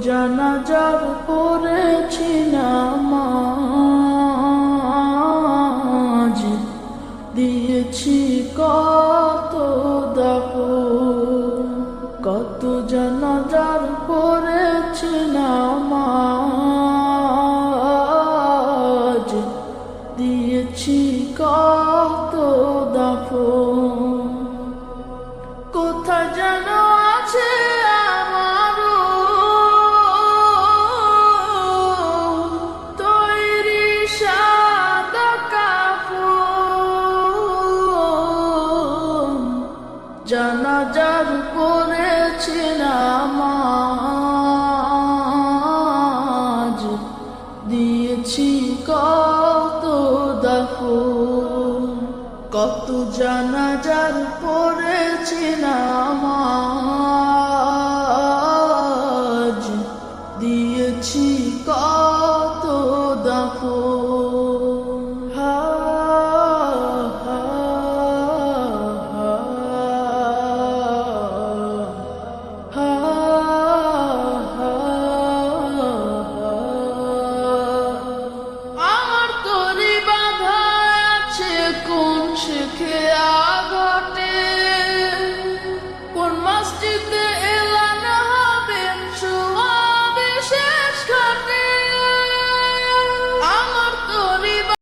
জানাজার পড়েছি নামাজ, দিয়েছি কত দাফন। কত জানাজার পড়েছি নামাজ, দিয়েছি কত দাফন। কোথায় যেন আছে আমারও তৈরি সাদা কাফন। জানাজার পড়েছি নামাজ, দিয়েছি কত দাফন। কত জানাজার পড়েছি না